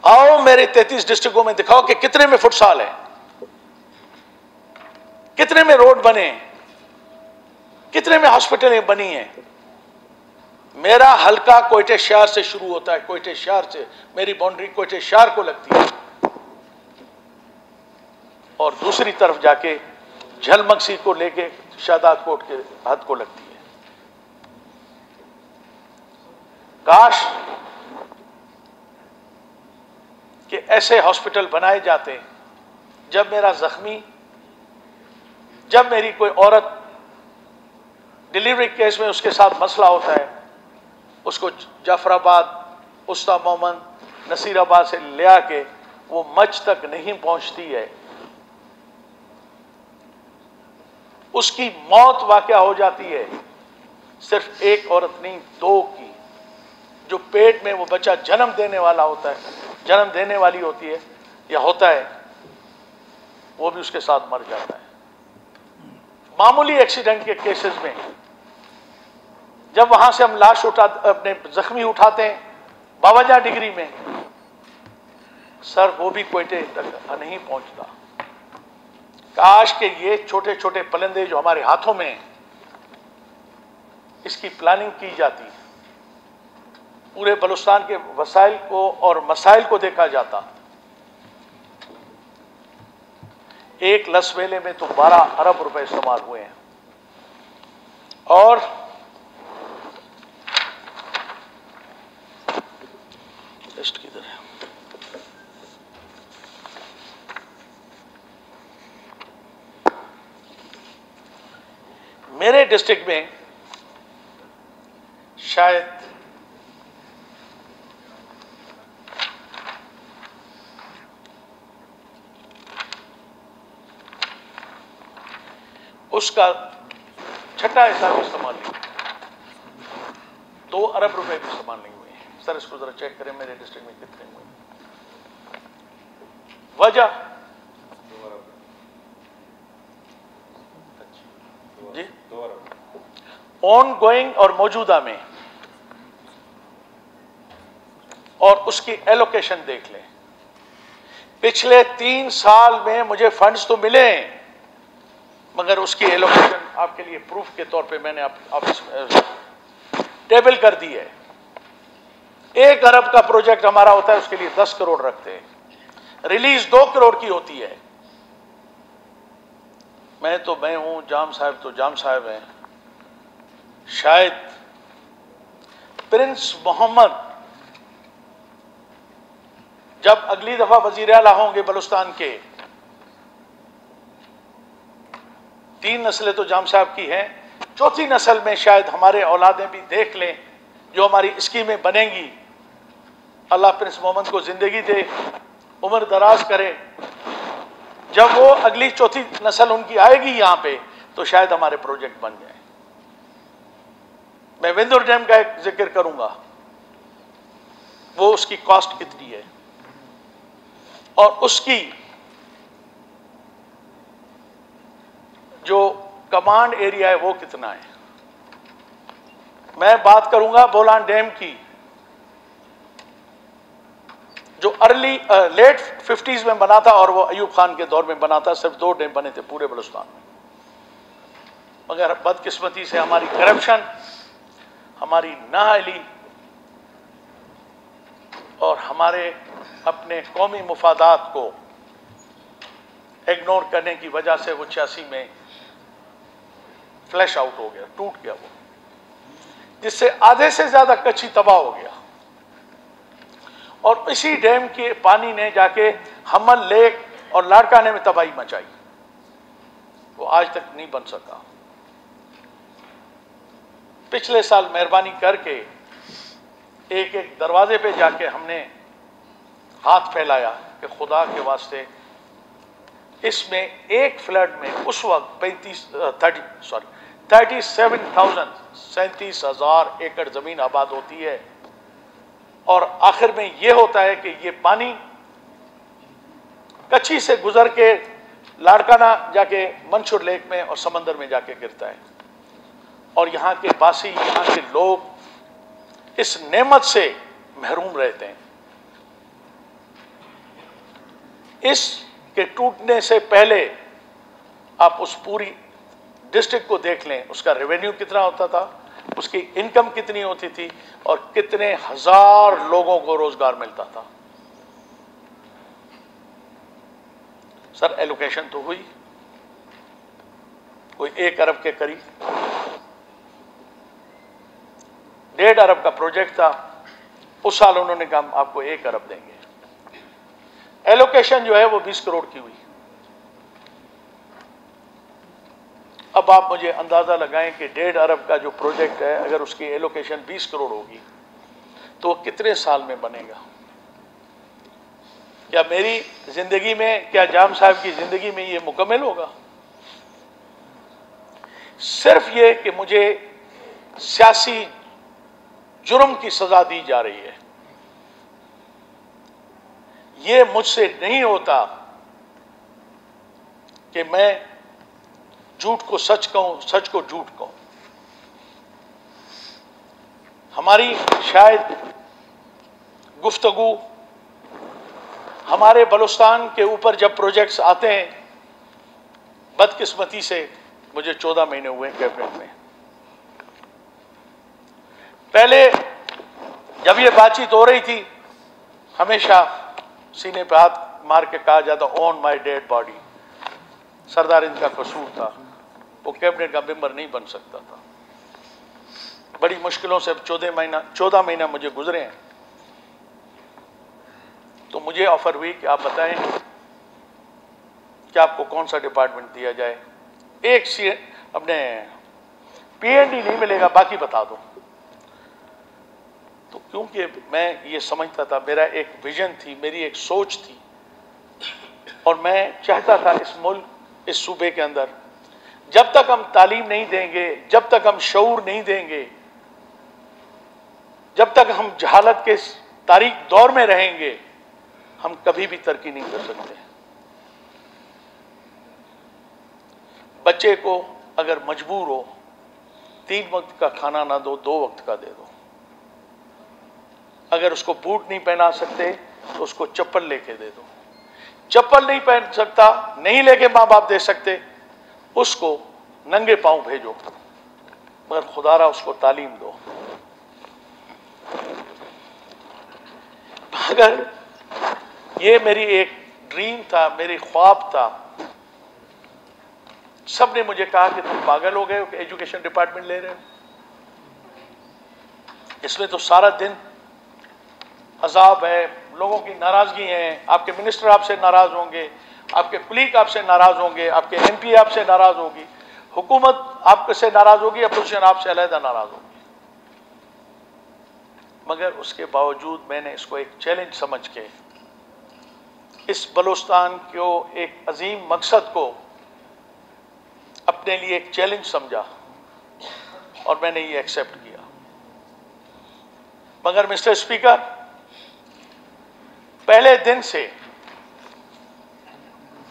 आओ मेरे 33 डिस्ट्रिक्टों में दिखाओ कि कितने में फुटसाल है, कितने में रोड बने, कितने में हॉस्पिटलें बनी हैं। मेरा हल्का कोयटे शहर से शुरू होता है, कोयटे शहर से मेरी बाउंड्री कोयटे शहर को लगती है और दूसरी तरफ जाके झलमक्सी को लेके शादात कोट के हद को लगती है। काश कि ऐसे हॉस्पिटल बनाए जाते जब मेरा जख्मी, जब मेरी कोई औरत डिलीवरी केस में उसके साथ मसला होता है, उसको जाफराबाद, उस्ता मोहम्मद, नसीराबाद से ले आके वो मच तक नहीं पहुंचती है, उसकी मौत वाकया हो जाती है। सिर्फ एक औरत नहीं, दो की, जो पेट में वो बच्चा जन्म देने वाला होता है, जन्म देने वाली होती है या होता है, वो भी उसके साथ मर जाता है। मामूली एक्सीडेंट के केसेस में जब वहां से हम लाश अपने जख्मी उठाते हैं 52 डिग्री में, सर वो भी कोयटे तक नहीं पहुंचता। काश के ये छोटे छोटे परिंदे जो हमारे हाथों में हैं, इसकी प्लानिंग की जाती, पूरे बलूचिस्तान के वसाइल को और मसाइल को देखा जाता। एक लसवेले में तो 12 अरब रुपए इस्तेमाल हुए हैं। और टेस्ट किधर है? मेरे डिस्ट्रिक्ट में शायद उसका छठा हिस्सा भी इस्तेमाल नहीं हुआ, 2 अरब रुपए भी इस्तेमाल नहीं हुए। सर इसको जरा चेक करें मेरे डिस्ट्रिक्ट में कितने हुए। वजह जी, 2 अरब ऑन गोइंग और मौजूदा में, और उसकी एलोकेशन देख लें। पिछले 3 साल में मुझे फंड्स तो मिले, मगर उसकी एलोकेशन आपके लिए प्रूफ के तौर पे मैंने ऑफिस में टेबल कर दी है। 1 अरब का प्रोजेक्ट हमारा होता है, उसके लिए 10 करोड़ रखते हैं, रिलीज 2 करोड़ की होती है। मैं हूं, जाम साहब तो जाम साहब हैं, शायद प्रिंस मोहम्मद जब अगली दफा वजीर आला होंगे बलूचिस्तान के, 3 नस्लें तो जाम साहब की हैं, 4थी नस्ल में शायद हमारे औलादें भी देख लें, जो हमारी स्कीमें बनेंगी। अल्लाह प्रिंस मोहम्मद को जिंदगी दे, उम्र दराज करे। जब वो अगली 4थी नस्ल उनकी आएगी यहां पे, तो शायद हमारे प्रोजेक्ट बन जाए। मैं विंदुर डैम का एक जिक्र करूंगा, वो उसकी कॉस्ट कितनी है और उसकी जो कमांड एरिया है वो कितना है। मैं बात करूंगा बोलान डैम की, जो लेट 50s में बना था और वो अयूब खान के दौर में बना था। सिर्फ 2 डैम बने थे पूरे बलूचिस्तान में, मगर बदकिस्मती से हमारी करप्शन, हमारी नाअहली और हमारे अपने कौमी मुफादात को इग्नोर करने की वजह से वो 86 में फ्लैश आउट हो गया, टूट गया वो, जिससे आधे से ज्यादा कच्ची तबाह हो गया। और इसी डैम के पानी ने जाके हमल लेक और लाड़काने में तबाही मचाई, वो आज तक नहीं बन सका। पिछले साल मेहरबानी करके एक एक दरवाजे पे जाके हमने हाथ फैलाया कि खुदा के वास्ते इसमें एक फ्लड में उस वक्त 37,000 एकड़ जमीन आबाद होती है, और आखिर में यह होता है कि ये पानी कच्ची से गुजर के लाड़काना जाके मंशूर लेक में और समंदर में जाके गिरता है, और यहाँ के बासी, यहाँ के लोग इस नेमत से महरूम रहते हैं। इसके टूटने से पहले आप उस पूरी डिस्ट्रिक्ट को देख लें, उसका रेवेन्यू कितना होता था, उसकी इनकम कितनी होती थी और कितने हजार लोगों को रोजगार मिलता था। सर एलोकेशन तो हुई कोई 1 अरब के करीब, 1.5 अरब का प्रोजेक्ट था। उस साल उन्होंने कहा हम आपको 1 अरब देंगे। एलोकेशन जो है वो 20 करोड़ की हुई। अब आप मुझे अंदाजा लगाएं कि 1.5 अरब का जो प्रोजेक्ट है, अगर उसकी एलोकेशन 20 करोड़ होगी तो कितने साल में बनेगा? क्या मेरी जिंदगी में, क्या जाम साहब की जिंदगी में ये मुकम्मल होगा? सिर्फ ये कि मुझे सियासी जुर्म की सजा दी जा रही है, ये मुझसे नहीं होता कि मैं झूठ को सच कहूं, सच को झूठ कहूं। हमारी शायद गुफ्तगू, हमारे बलूचिस्तान के ऊपर जब प्रोजेक्ट्स आते हैं, बदकिस्मती से मुझे 14 महीने हुए कैबिनेट में। पहले जब ये बातचीत हो रही थी, हमेशा सीने पे हाथ मार के कहा जाता ऑन माय डेड बॉडी। सरदार इनका कसूर था, वो कैबिनेट का मेंबर नहीं बन सकता था। बड़ी मुश्किलों से 14 महीना मुझे गुजरे हैं। तो मुझे ऑफर हुई कि आप बताएं कि आपको कौन सा डिपार्टमेंट दिया जाए। एक सी अपने पीएनडी नहीं मिलेगा, बाकी बता दो। तो क्योंकि मैं ये समझता था, मेरा एक विजन थी, मेरी एक सोच थी, और मैं चाहता था इस मुल्क, इस सूबे के अंदर जब तक हम तालीम नहीं देंगे, जब तक हम शऊर नहीं देंगे, जब तक हम जहालत के तारीख दौर में रहेंगे, हम कभी भी तरक्की नहीं कर सकते। बच्चे को अगर मजबूर हो 3 वक्त का खाना ना दो, 2 वक्त का दे दो। अगर उसको बूट नहीं पहना सकते तो उसको चप्पल लेके दे दो। चप्पल नहीं पहन सकता, नहीं लेके माँ बाप दे सकते, उसको नंगे पांव भेजो, मगर खुदारा उसको तालीम दो। अगर ये मेरी एक ड्रीम था, मेरी ख्वाब था। सबने मुझे कहा कि तुम पागल हो गए हो कि एजुकेशन डिपार्टमेंट ले रहे हो, इसमें तो सारा दिन अजाब है, लोगों की नाराजगी है, आपके मिनिस्टर आपसे नाराज होंगे, आपके कुलीग आपसे नाराज होंगे, आपके एमपी आपसे नाराज होगी, हुकूमत आपसे नाराज होगी, अपोजिशन आपसे अलहदा नाराज होगी। मगर उसके बावजूद मैंने इसको एक चैलेंज समझ के, इस बलूचिस्तान को एक अजीम मकसद को अपने लिए एक चैलेंज समझा और मैंने ये एक्सेप्ट किया। मगर मिस्टर स्पीकर, पहले दिन से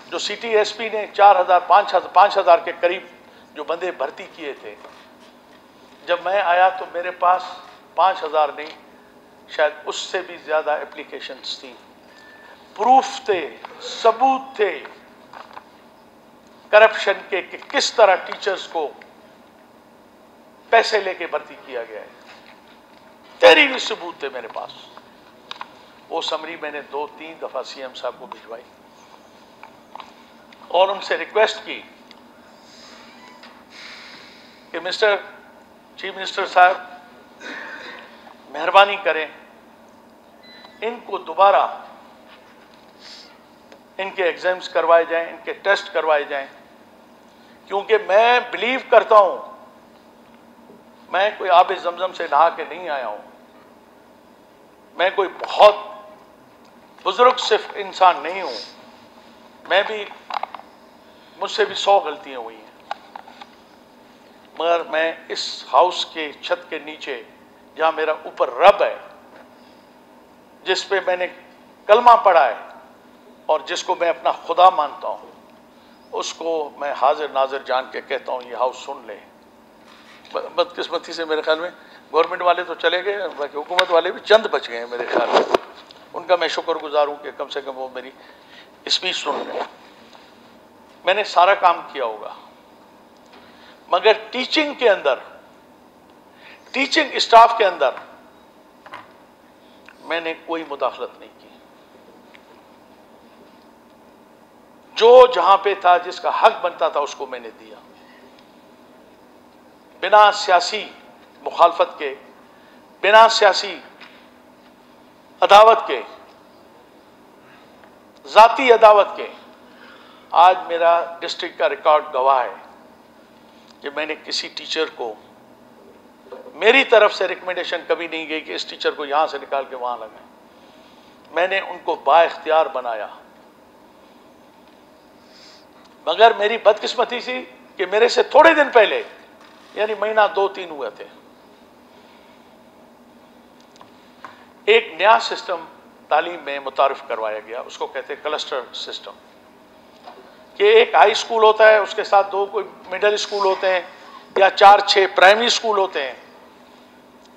जो सीटीएसपी ने 4000 5000 के करीब जो बंदे भर्ती किए थे, जब मैं आया तो मेरे पास 5000 नहीं, शायद उससे भी ज्यादा एप्लीकेशंस थी, प्रूफ थे, सबूत थे करप्शन के कि किस तरह टीचर्स को पैसे लेके भर्ती किया गया है। तेरी भी सबूत थे मेरे पास। वो समरी मैंने 2-3 दफा सीएम साहब को भिजवाई और उनसे रिक्वेस्ट की कि मिस्टर चीफ मिनिस्टर साहब, मेहरबानी करें, इनको दोबारा इनके एग्जाम्स करवाए जाएं, इनके टेस्ट करवाए जाएं, क्योंकि मैं बिलीव करता हूं, मैं कोई आबे जमजम से नहा के नहीं आया हूं, मैं कोई बहुत बुजुर्ग सिर्फ इंसान नहीं हूं, मैं भी, मुझसे भी 100 गलतियां हुई हैं, मगर मैं इस हाउस के छत के नीचे, जहां मेरा ऊपर रब है, जिस पे मैंने कलमा पढ़ा है और जिसको मैं अपना खुदा मानता हूं, उसको मैं हाजिर नाजिर जान के कहता हूं, ये हाउस सुन ले। बदकिस्मती से मेरे ख्याल में गवर्नमेंट वाले तो चले गए, बाकी हुकूमत वाले भी चंद बच गए हैं मेरे ख्याल में। उनका मैं शुक्रगुजार हूं कि कम से कम वो मेरी स्पीच सुन रहे हैं, मैंने सारा काम किया होगा, मगर टीचिंग के अंदर, टीचिंग स्टाफ के अंदर मैंने कोई मुदाखलत नहीं की। जो जहां पे था, जिसका हक बनता था, उसको मैंने दिया, बिना सियासी मुखालफत के, बिना सियासी अदावत के, जाती अदावत के। आज मेरा डिस्ट्रिक्ट का रिकॉर्ड गवाह है कि मैंने किसी टीचर को, मेरी तरफ से रिकमेंडेशन कभी नहीं गई कि इस टीचर को यहां से निकाल के वहां लगाएं। मैंने उनको बाइख्तियार बनाया, मगर मेरी बदकिस्मती थी कि मेरे से थोड़े दिन पहले, यानी महीना 2-3 हुए थे, एक नया सिस्टम तालीम में मुतारिफ करवाया गया, उसको कहते हैं क्लस्टर सिस्टम, कि एक हाई स्कूल होता है, उसके साथ 2 कोई मिडिल स्कूल होते हैं या 4-6 प्राइमरी स्कूल होते हैं।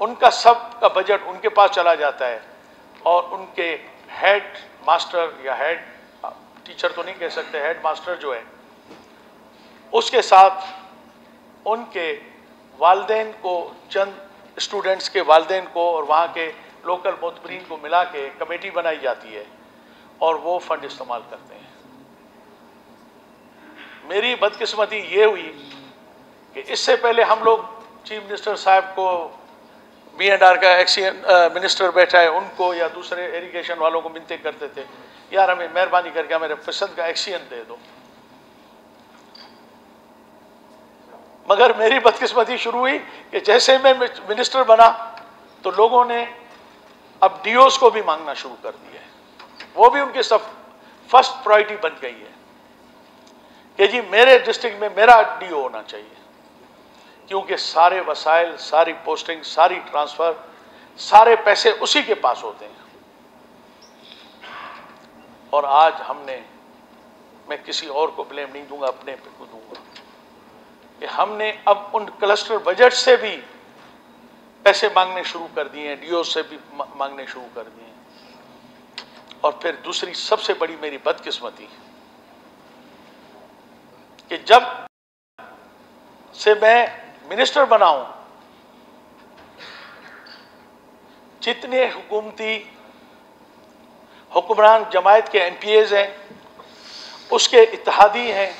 उनका सब का बजट उनके पास चला जाता है और उनके हेड मास्टर या हेड टीचर तो नहीं कह सकते, हेड मास्टर जो है, उसके साथ उनके वालिदैन को, चंद स्टूडेंट्स के वालिदैन को और वहाँ के लोकल मोतबरीन को मिला के कमेटी बनाई जाती है और वो फंड इस्तेमाल करते हैं। मेरी बदकिस्मती ये हुई कि इससे पहले हम लोग चीफ मिनिस्टर साहब को, B&R का एक्सीएन मिनिस्टर बैठा है, उनको या दूसरे इरिगेशन वालों को मिन्नतें करते थे, यार हमें मेहरबानी करके मेरे पसंद का एक्सीएन दे दो। मगर मेरी बदकिस्मती शुरू हुई कि जैसे मैं मिनिस्टर बना तो लोगों ने अब डीओस को भी मांगना शुरू कर दिया है। वो भी उनके सब फर्स्ट प्रायोरिटी बन गई है कि जी मेरे डिस्ट्रिक्ट में मेरा डीओ होना चाहिए, क्योंकि सारे वसाइल, सारी पोस्टिंग, सारी ट्रांसफर, सारे पैसे उसी के पास होते हैं। और आज हमने, मैं किसी और को ब्लेम नहीं दूंगा, अपने पे को दूंगा, कि हमने अब उन क्लस्टर बजट से भी पैसे मांगने शुरू कर दिए हैं, डीओ से भी मांगने शुरू कर दिए हैं। और फिर दूसरी सबसे बड़ी मेरी बदकिस्मती कि जब से मैं मिनिस्टर बना हूं, जितने हुक्मरान जमायत के एमपीएज हैं, उसके इत्तेहादी हैं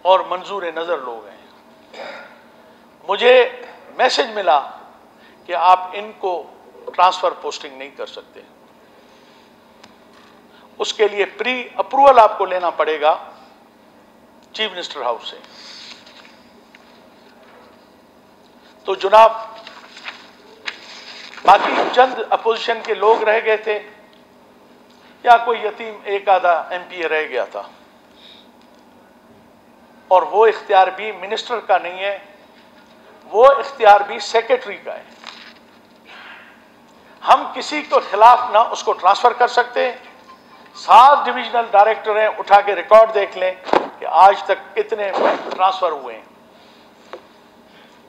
और मंजूर नज़र लोग हैं, मुझे मैसेज मिला कि आप इनको ट्रांसफर पोस्टिंग नहीं कर सकते, उसके लिए प्री अप्रूवल आपको लेना पड़ेगा चीफ मिनिस्टर हाउस से। तो जनाब, बाकी चंद अपोजिशन के लोग रह गए थे या कोई यतीम एक आधा एमपी रह गया था, और वो इख्तियार भी मिनिस्टर का नहीं है, वो इख्तियार भी सेक्रेटरी का है। हम किसी को खिलाफ ना उसको ट्रांसफर कर सकते। 7 डिविजनल डायरेक्टर हैं, उठा के रिकॉर्ड देख लें कि आज तक कितने ट्रांसफर हुए हैं।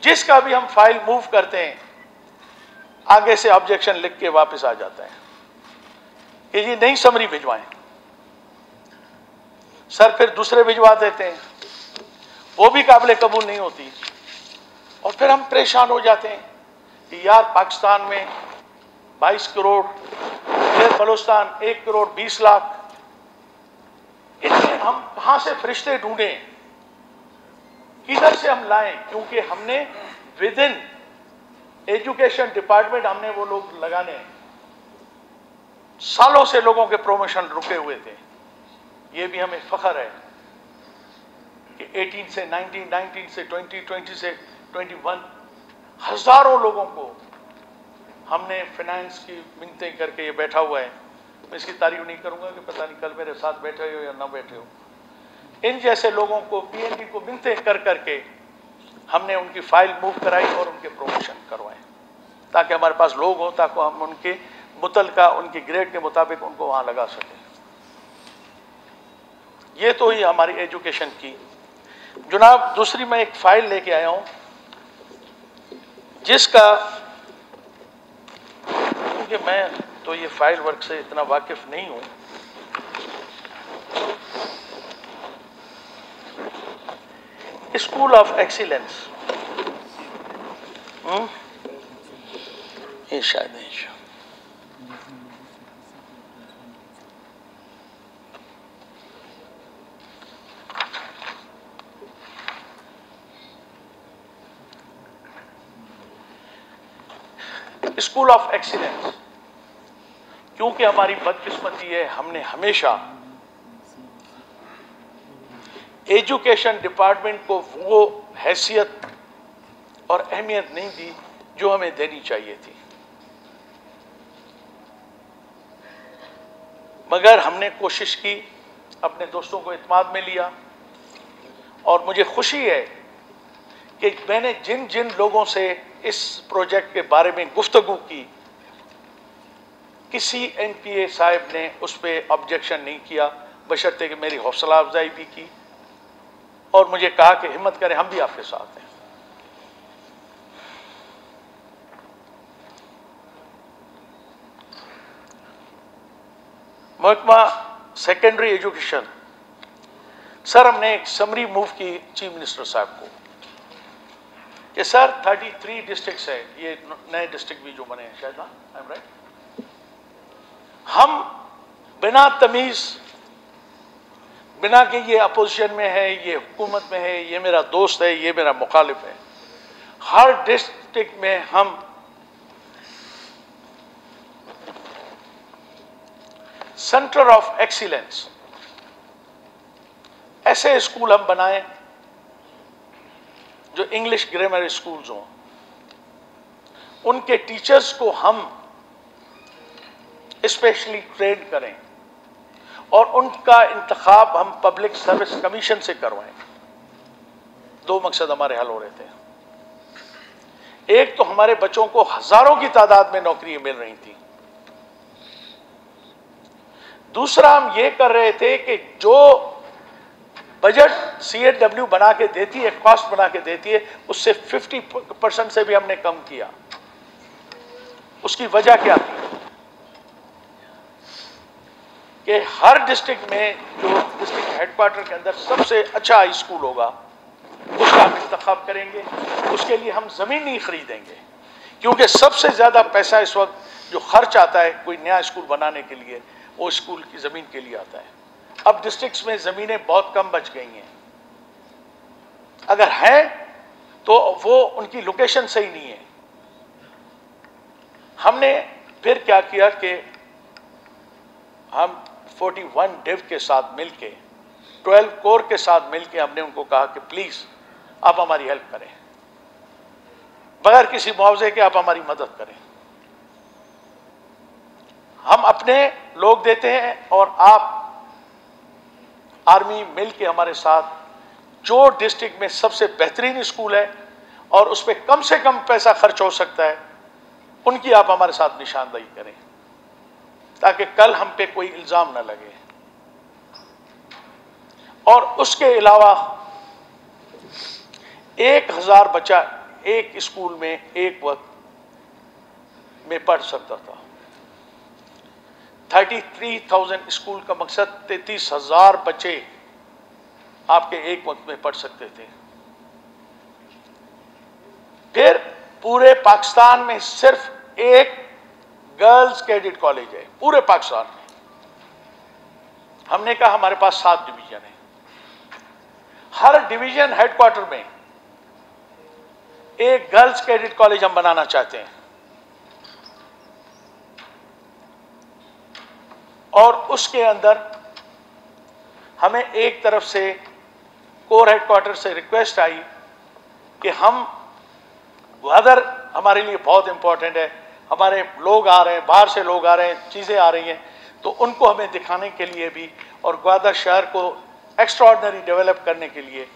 जिसका भी हम फाइल मूव करते हैं, आगे से ऑब्जेक्शन लिख के वापस आ जाता है कि ये नई समरी भिजवाएं। सर फिर दूसरे भिजवा देते हैं, वो भी काबिल कबूल नहीं होती, और फिर हम परेशान हो जाते हैं कि यार पाकिस्तान में 22 करोड़, फिर बलूचिस्तान 1 करोड़ 20 लाख, इतने हम कहां से फरिश्ते ढूंढें, किधर से हम लाएं? क्योंकि हमने विद इन एजुकेशन डिपार्टमेंट हमने वो लोग लगाने हैं। सालों से लोगों के प्रमोशन रुके हुए थे। ये भी हमें फख्र है कि 18 से 19, 19 से 20, 20 से 21 हजारों लोगों को हमने फाइनेंस की मिन्नतें करके, ये बैठा हुआ है, मैं इसकी तारीफ नहीं करूंगा कि पता नहीं कल मेरे साथ बैठे हो या ना बैठे हो, इन जैसे लोगों को पीएनडी को मिन्नतें कर करके हमने उनकी फाइल मूव कराई और उनके प्रमोशन करवाए, ताकि हमारे पास लोग हों, ताकि हम उनके मुतलका उनके ग्रेड के मुताबिक उनको वहां लगा सकें। ये तो ही हमारी एजुकेशन की। जनाब, दूसरी मैं एक फाइल लेके आया हूं जिसका, क्योंकि मैं तो ये फाइल वर्क से इतना वाकिफ नहीं हूं, स्कूल ऑफ एक्सीलेंस, ये शायद नहीं। स्कूल ऑफ एक्सीलेंस, क्योंकि हमारी बदकिस्मती है, हमने हमेशा एजुकेशन डिपार्टमेंट को वो हैसियत और अहमियत नहीं दी जो हमें देनी चाहिए थी। मगर हमने कोशिश की, अपने दोस्तों को इत्मीनान में लिया, और मुझे खुशी है कि मैंने जिन जिन लोगों से इस प्रोजेक्ट के बारे में गुफ्तगू की, किसी NPA साहब ने उस पर ऑब्जेक्शन नहीं किया, बशर्ते कि मेरी हौसला अफजाई भी की और मुझे कहा कि हिम्मत करें, हम भी आपके साथ हैं। महकमा सेकेंडरी एजुकेशन, सर हमने एक समरी मूव की चीफ मिनिस्टर साहब को कि सर 33 डिस्ट्रिक्ट्स है, ये नए डिस्ट्रिक्ट भी जो बने हैं शायद, आई एम राइट, हम बिना तमीज, बिना कि ये अपोजिशन में है, ये हुकूमत में है, ये मेरा दोस्त है, ये मेरा मुखालिफ है, हर डिस्ट्रिक्ट में हम सेंटर ऑफ एक्सीलेंस, ऐसे स्कूल हम बनाएं जो इंग्लिश ग्रामर स्कूल्स हों, उनके टीचर्स को हम स्पेशली ट्रेन करें और उनका इंतखाब हम पब्लिक सर्विस कमीशन से करवाएं। दो मकसद हमारे हल हो रहे थे। एक तो हमारे बच्चों को हजारों की तादाद में नौकरियां मिल रही थी, दूसरा हम ये कर रहे थे कि जो बजट CAW बना के देती है, कॉस्ट बना के देती है, उससे 50% से भी हमने कम किया। उसकी वजह क्या थी कि हर डिस्ट्रिक्ट में जो डिस्ट्रिक्ट हेडक्वार्टर के अंदर सबसे अच्छा हाई स्कूल होगा उसका हम इंतखाब करेंगे, उसके लिए हम जमीन नहीं खरीदेंगे, क्योंकि सबसे ज्यादा पैसा इस वक्त जो खर्च आता है कोई नया स्कूल बनाने के लिए, वो स्कूल की जमीन के लिए आता है। अब डिस्ट्रिक्ट्स में जमीनें बहुत कम बच गई हैं, अगर हैं तो वो उनकी लोकेशन सही नहीं है। हमने फिर क्या किया कि हम 41 डिव के साथ मिलके, 12 कोर के साथ मिलके हमने उनको कहा कि प्लीज आप हमारी हेल्प करें, बगैर किसी मुआवजे के आप हमारी मदद करें। हम अपने लोग देते हैं और आप आर्मी मिल के हमारे साथ जो डिस्ट्रिक्ट में सबसे बेहतरीन स्कूल है और उस पर कम से कम पैसा खर्च हो सकता है, उनकी आप हमारे साथ निशानदेही करें, ताकि कल हम पे कोई इल्जाम ना लगे। और उसके अलावा 1000 बच्चा एक स्कूल में एक वक्त में पढ़ सकता था। 33,000 स्कूल का मकसद 33,000 बच्चे आपके एक वक्त में पढ़ सकते थे। फिर पूरे पाकिस्तान में सिर्फ एक गर्ल्स कैडेट कॉलेज है, पूरे पाकिस्तान में। हमने कहा हमारे पास 7 डिवीजन है, हर डिवीजन हेडक्वार्टर में एक गर्ल्स कैडेट कॉलेज हम बनाना चाहते हैं, और उसके अंदर हमें एक तरफ से कोर हेडक्वार्टर से रिक्वेस्ट आई कि हम वेदर हमारे लिए बहुत इंपॉर्टेंट है, हमारे लोग आ रहे हैं, बाहर से लोग आ रहे हैं, चीजें आ रही हैं, तो उनको हमें दिखाने के लिए भी और ग्वादर शहर को एक्स्ट्राऑर्डिनरी डेवलप करने के लिए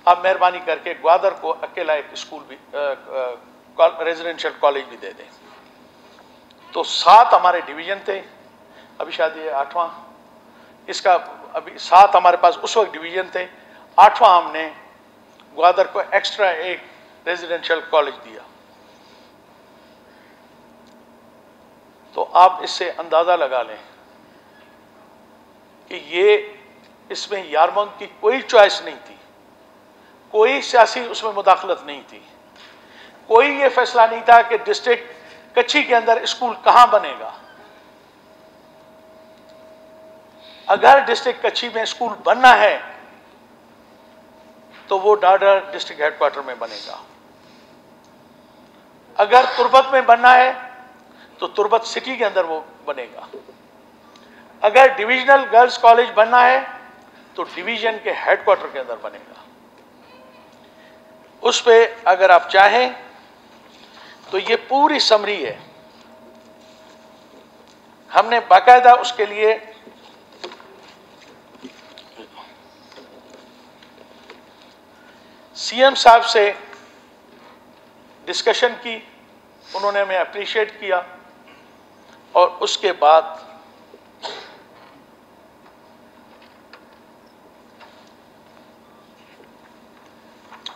आप मेहरबानी करके ग्वादर को अकेला एक स्कूल भी रेजिडेंशियल कॉलेज भी दे दें। तो 7 हमारे डिवीजन थे, अभी शायद ये 8वां, इसका अभी 7 हमारे पास उस वक्त डिवीजन थे, 8वां हमने ग्वादर को एक्स्ट्रा एक रेजिडेंशियल कॉलेज दिया। तो आप इससे अंदाजा लगा लें कि ये इसमें यारमंग की कोई चॉइस नहीं थी, कोई सियासी उसमें मुदाखलत नहीं थी। कोई ये फैसला नहीं था कि डिस्ट्रिक्ट कच्ची के अंदर स्कूल कहां बनेगा। अगर डिस्ट्रिक्ट कच्ची में स्कूल बनना है तो वो डाडर डिस्ट्रिक्ट हेडक्वार्टर में बनेगा। अगर तुर्बत में बनना है तो तुर्बत सिटी के अंदर वो बनेगा। अगर डिविजनल गर्ल्स कॉलेज बनना है तो डिवीजन के हेडक्वार्टर के अंदर बनेगा। उस पे अगर आप चाहें तो ये पूरी समरी है। हमने बाकायदा उसके लिए सीएम साहब से डिस्कशन की, उन्होंने हमें अप्रिशिएट किया और उसके बाद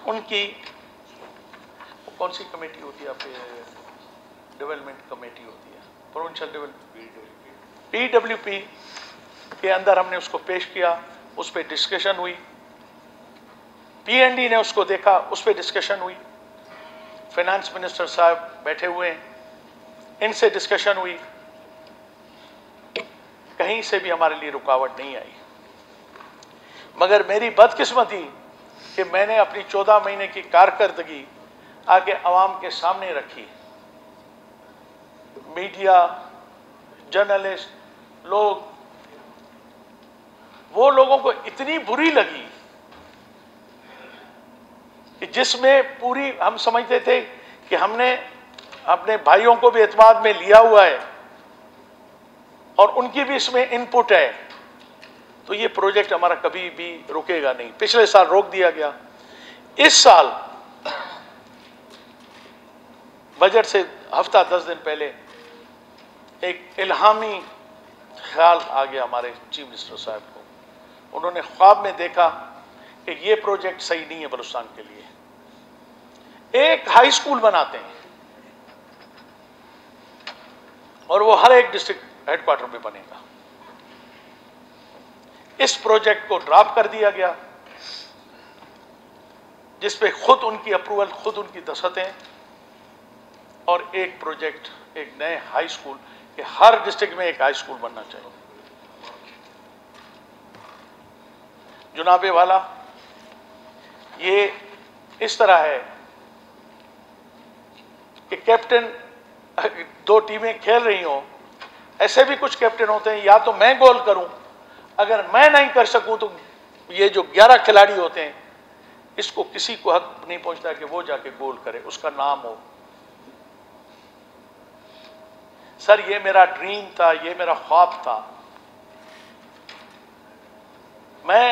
उनकी कौन सी कमेटी होती है आपके, डेवलपमेंट कमेटी होती है, प्रोविंशियल डेवलपमेंट, PWP के अंदर हमने उसको पेश किया, उस पर डिस्कशन हुई। PND ने उसको देखा, उस पर डिस्कशन हुई। फाइनेंस मिनिस्टर साहब बैठे हुए हैं, इनसे डिस्कशन हुई। कहीं से भी हमारे लिए रुकावट नहीं आई। मगर मेरी बदकिस्मती कि मैंने अपनी 14 महीने की कारकर्दगी आगे अवाम के सामने रखी। मीडिया, जर्नलिस्ट, लोग, वो लोगों को इतनी बुरी लगी कि जिसमें पूरी हम समझते थे कि हमने अपने भाइयों को भी एतमाद में लिया हुआ है और उनकी भी इसमें इनपुट है, तो ये प्रोजेक्ट हमारा कभी भी रुकेगा नहीं। पिछले साल रोक दिया गया। इस साल बजट से हफ्ता 10 दिन पहले एक इल्हामी ख्याल आ गया हमारे चीफ मिनिस्टर साहब को। उन्होंने ख्वाब में देखा कि ये प्रोजेक्ट सही नहीं है बलूचिस्तान के लिए। एक हाई स्कूल बनाते हैं और वो हर एक डिस्ट्रिक्ट हेडक्वार्टर में बनेगा। इस प्रोजेक्ट को ड्रॉप कर दिया गया, जिसपे खुद उनकी अप्रूवल, खुद उनकी दस्तखतें, और एक प्रोजेक्ट, एक नए हाई स्कूल कि हर डिस्ट्रिक्ट में एक हाई स्कूल बनना चाहिए। जुनाबे वाला, ये इस तरह है कि कैप्टन, दो टीमें खेल रही हों, ऐसे भी कुछ कैप्टन होते हैं, या तो मैं गोल करूं, अगर मैं नहीं कर सकूं तो ये जो 11 खिलाड़ी होते हैं, इसको किसी को हक नहीं पहुंचता कि वो जाके गोल करे, उसका नाम हो। सर, ये मेरा ड्रीम था, ये मेरा ख्वाब था। मैं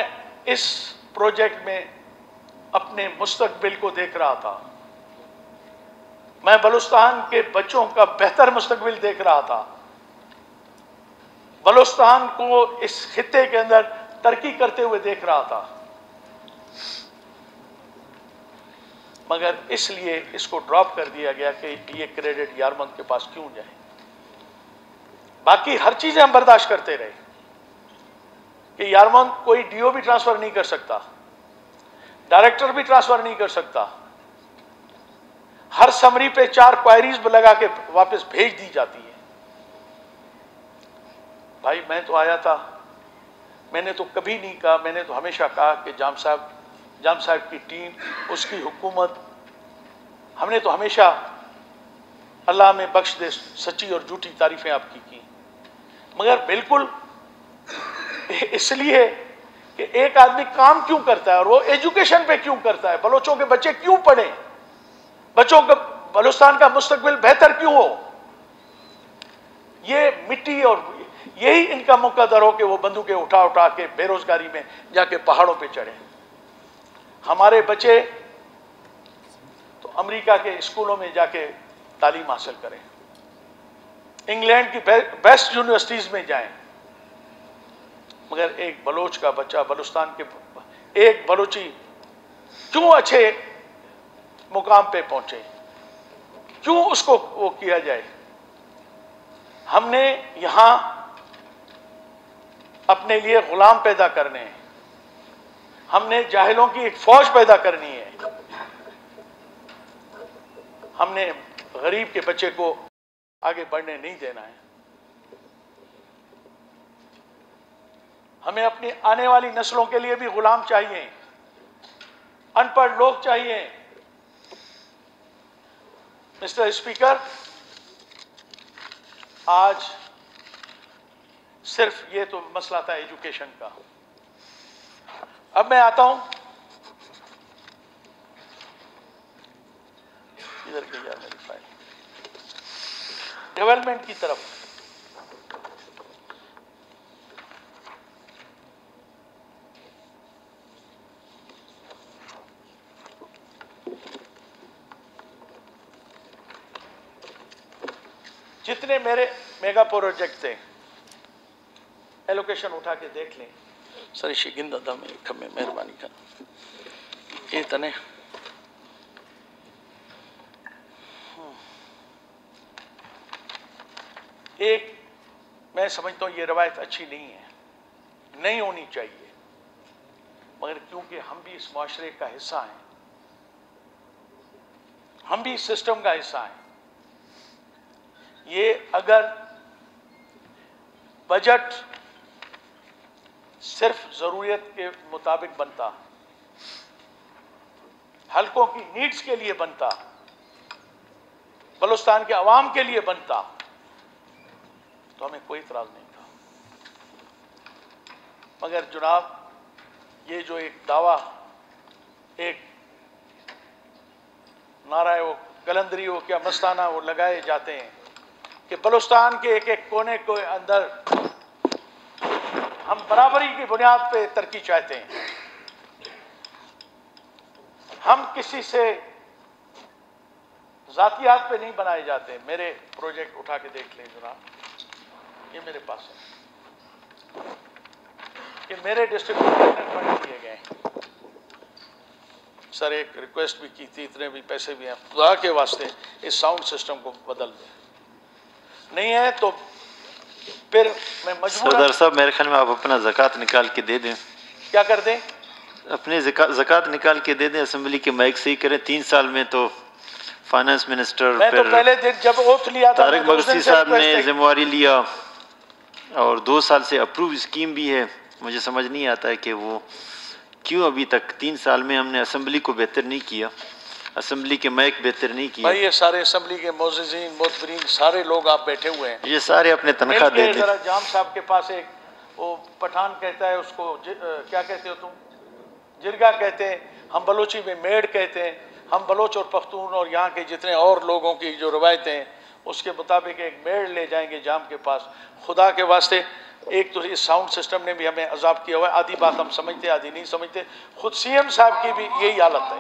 इस प्रोजेक्ट में अपने मुस्तकबिल को देख रहा था। मैं बलूचिस्तान के बच्चों का बेहतर मुस्तकबिल देख रहा था। बलूचिस्तान को इस खित्ते के अंदर तरक्की करते हुए देख रहा था। मगर इसलिए इसको ड्रॉप कर दिया गया कि ये क्रेडिट यारमन के पास क्यों जाए। बाकी हर चीजें हम बर्दाश्त करते रहे कि यारमन कोई DO भी ट्रांसफर नहीं कर सकता, डायरेक्टर भी ट्रांसफर नहीं कर सकता। हर समरी पे 4 क्वायरीज लगा के वापस भेज दी जाती है। भाई, मैं तो आया था, मैंने तो कभी नहीं कहा, मैंने तो हमेशा कहा कि जाम साहब की टीम, उसकी हुकूमत, हमने तो हमेशा, अल्लाह में बख्श दे, सच्ची और झूठी तारीफें आपकी की। मगर बिल्कुल इसलिए कि एक आदमी काम क्यों करता है और वो एजुकेशन पे क्यों करता है, बलोचों के बच्चे क्यों पढ़े, बच्चों का बलूचिस्तान का मुस्तकबिल बेहतर क्यों हो। ये मिट्टी और यही इनका मुकद्दर हो कि वो बंदूकें उठा उठा के बेरोजगारी में जाके पहाड़ों पे चढ़े। हमारे बच्चे तो अमेरिका के स्कूलों में जाके तालीम हासिल करें, इंग्लैंड की बेस्ट यूनिवर्सिटीज में जाएं, मगर एक बलोच का बच्चा, बलूचिस्तान के एक बलोची क्यों अच्छे मुकाम पे पहुंचे, क्यों उसको वो किया जाए। हमने यहां अपने लिए गुलाम पैदा करने हैं। हमने जाहिलों की एक फौज पैदा करनी है। हमने गरीब के बच्चे को आगे बढ़ने नहीं देना है। हमें अपनी आने वाली नस्लों के लिए भी गुलाम चाहिए, अनपढ़ लोग चाहिए। मिस्टर स्पीकर, आज सिर्फ ये तो मसला था एजुकेशन का। अब मैं आता हूं इधर के यार मेरी फाइल डेवलपमेंट की तरफ। जितने मेरे मेगा प्रोजेक्ट थे, एलोकेशन उठा के देख लें। सर शिगिंदा दम में मेहरबानी कर ये तने एक, मैं समझता हूं ये रवायत अच्छी नहीं है, नहीं होनी चाहिए, मगर क्योंकि हम भी इस माशरे का हिस्सा हैं, हम भी इस सिस्टम का हिस्सा हैं। ये अगर बजट सिर्फ जरूरियत के मुताबिक बनता, हलकों की नीड्स के लिए बनता, बलूचिस्तान के अवाम के लिए बनता, तो हमें कोई इतराज नहीं था। मगर जनाब, ये जो एक दावा, एक नारा है, वो कलंदरी हो क्या मस्ताना वो लगाए जाते हैं कि बलूचिस्तान के एक एक कोने के अंदर हम बराबरी की बुनियाद पे तरक्की चाहते हैं। हम किसी से जातियात पे नहीं बनाए जाते। मेरे प्रोजेक्ट उठा के देख लें जनाब, ये मेरे पास है, ये मेरे डिस्ट्रिक्ट में फंड किए गए हैं। सर एक रिक्वेस्ट भी की थी, इतने भी पैसे भी हैं, खुदा के वास्ते इस साउंड सिस्टम को बदल दें। नहीं है तो फिर मैं मजबूर। सरदार साहब मेरे ख्याल में आप अपना ज़कात निकाल के दे दें। क्या कर दें? अपने ज़कात निकाल के दे दें, असेंबली के माइक से ही करें। 3 साल में तो फाइनेंस मिनिस्टर, मैं तो पहले दिन जब ओथ लिया था तारिक मगसी साहब ने जिम्मेवारी लिया और 2 साल से अप्रूव स्कीम भी है। मुझे समझ नहीं आता है कि वो क्यों अभी तक 3 साल में हमने असेंबली को बेहतर नहीं किया, असेंबली के माइक बेहतर नहीं किया। भाई ये सारे असेंबली के मोअज़्ज़िज़ीन मोतबरीन सारे लोग आप बैठे हुए हैं, ये सारे अपने तनख्वाह दे दें। जरा जाम साहब के पास एक वो पठान कहता है उसको क्या कहते हो तुम? जिरगा कहते हैं, हम बलोची में मेड़ कहते हैं। हम बलोच और पख्तून और यहाँ के जितने और लोगों की जो रवायतें हैं उसके मुताबिक एक मेड़ ले जाएंगे जाम के पास। खुदा के वास्ते, एक तो इस साउंड सिस्टम ने भी हमें अजाब किया हुआ है। आधी बात हम समझते, आधी नहीं समझते। खुद CM साहब की भी यही हालत है।